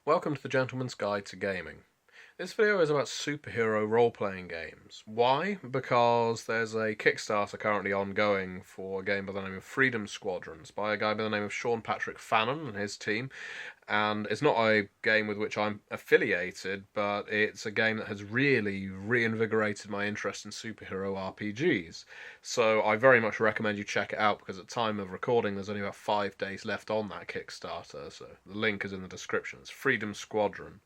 Welcome to the Gentleman's Guide to Gaming. This video is about superhero role-playing games. Why? Because there's a Kickstarter currently ongoing for a game by the name of Freedom Squadrons by a guy by the name of Sean Patrick Fannon and his team. And it's not a game with which I'm affiliated, but it's a game that has really reinvigorated my interest in superhero RPGs. So I very much recommend you check it out because at time of recording there's only about 5 days left on that Kickstarter, so the link is in the description. It's Freedom Squadron.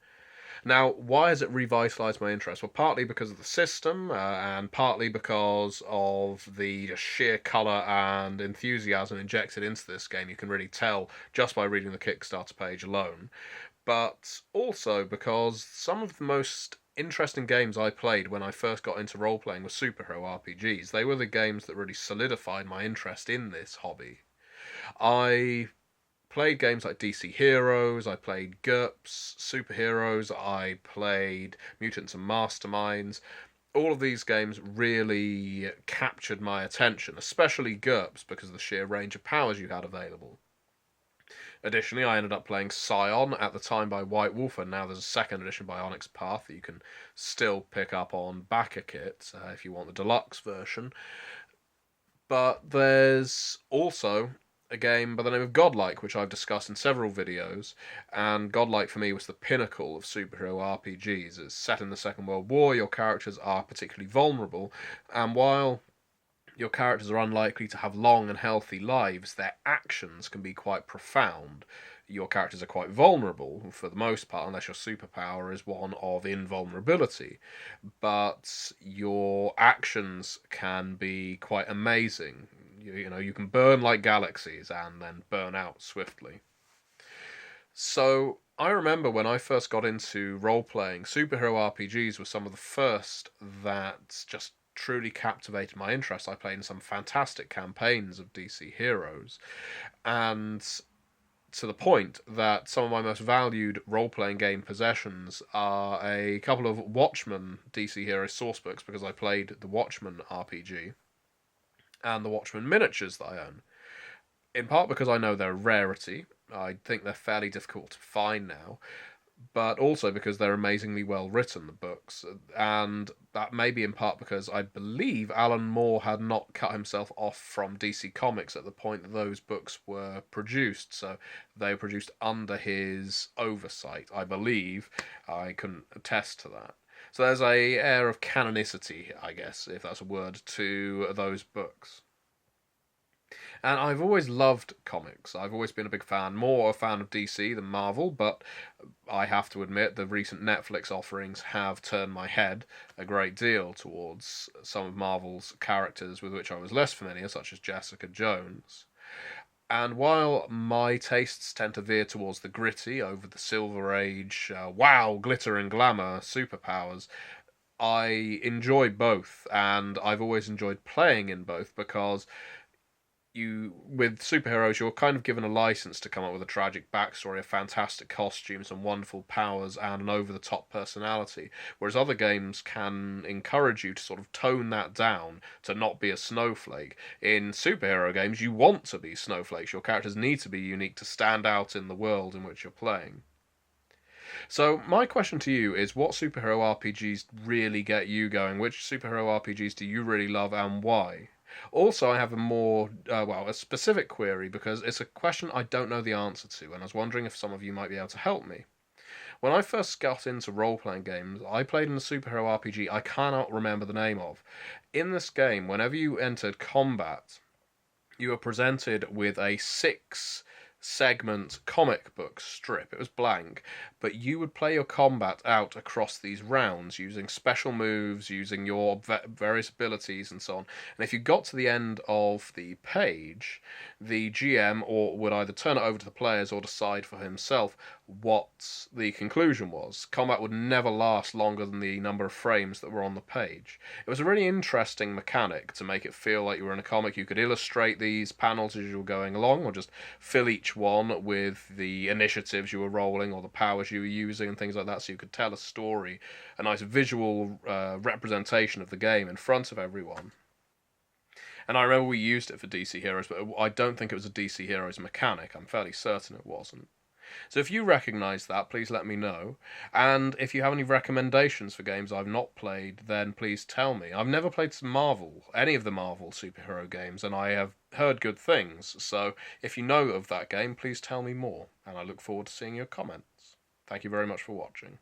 Now, why has it revitalised my interest? Well, partly because of the system, and partly because of the just sheer colour and enthusiasm injected into this game. You can really tell just by reading the Kickstarter page alone. But also because some of the most interesting games I played when I first got into role playing were superhero RPGs. They were the games that really solidified my interest in this hobby. I played games like DC Heroes, I played GURPS, Superheroes, I played Mutants and Masterminds. All of these games really captured my attention, especially GURPS because of the sheer range of powers you had available. Additionally, I ended up playing Scion at the time by White Wolf, and now there's a second edition by Onyx Path that you can still pick up on Backerkit if you want the deluxe version. But there's also a game by the name of Godlike, which I've discussed in several videos, and Godlike for me was the pinnacle of superhero RPGs. It's set in the Second World War, your characters are particularly vulnerable, and while your characters are unlikely to have long and healthy lives, their actions can be quite profound. Your characters are quite vulnerable, for the most part, unless your superpower is one of invulnerability. But your actions can be quite amazing. You can burn like galaxies and then burn out swiftly. So I remember when I first got into role-playing, superhero RPGs were some of the first that just truly captivated my interest. I played in some fantastic campaigns of DC Heroes, and to the point that some of my most valued role-playing game possessions are a couple of Watchmen DC Heroes sourcebooks, because I played the Watchmen RPG, and the Watchmen miniatures that I own. In part because I know they're a rarity. I think they're fairly difficult to find now, but also because they're amazingly well written, the books, and that may be in part because I believe Alan Moore had not cut himself off from DC Comics at the point that those books were produced, so they were produced under his oversight, I believe. I can attest to that. So there's a air of canonicity, I guess, if that's a word, to those books. And I've always loved comics. I've always been a big fan, more a fan of DC than Marvel, but I have to admit the recent Netflix offerings have turned my head a great deal towards some of Marvel's characters with which I was less familiar, such as Jessica Jones. And while my tastes tend to veer towards the gritty over the Silver Age, wow, glitter and glamour, superpowers, I enjoy both, and I've always enjoyed playing in both because with superheroes, you're kind of given a license to come up with a tragic backstory, of fantastic costumes and wonderful powers and an over-the-top personality, whereas other games can encourage you to sort of tone that down, to not be a snowflake. In superhero games, you want to be snowflakes. Your characters need to be unique to stand out in the world in which you're playing. So my question to you is, what superhero RPGs really get you going? Which superhero RPGs do you really love, and why? Also, I have a specific query, because it's a question I don't know the answer to, and I was wondering if some of you might be able to help me. When I first got into role-playing games, I played in a superhero RPG I cannot remember the name of. In this game, whenever you entered combat, you were presented with a 6 segment comic book strip. It was blank, but you would play your combat out across these rounds using special moves, using your various abilities, and so on. And if you got to the end of the page, the GM would either turn it over to the players or decide for himself what the conclusion was. Combat would never last longer than the number of frames that were on the page. It was a really interesting mechanic to make it feel like you were in a comic. You could illustrate these panels as you were going along, or just fill each one with the initiatives you were rolling or the powers you were using and things like that, so you could tell a story, a nice visual representation of the game in front of everyone. And I remember we used it for DC Heroes, but I don't think it was a DC Heroes mechanic. I'm fairly certain it wasn't. So if you recognise that, please let me know. And if you have any recommendations for games I've not played, then please tell me. I've never played any of the Marvel superhero games, and I have heard good things. So if you know of that game, please tell me more. And I look forward to seeing your comments. Thank you very much for watching.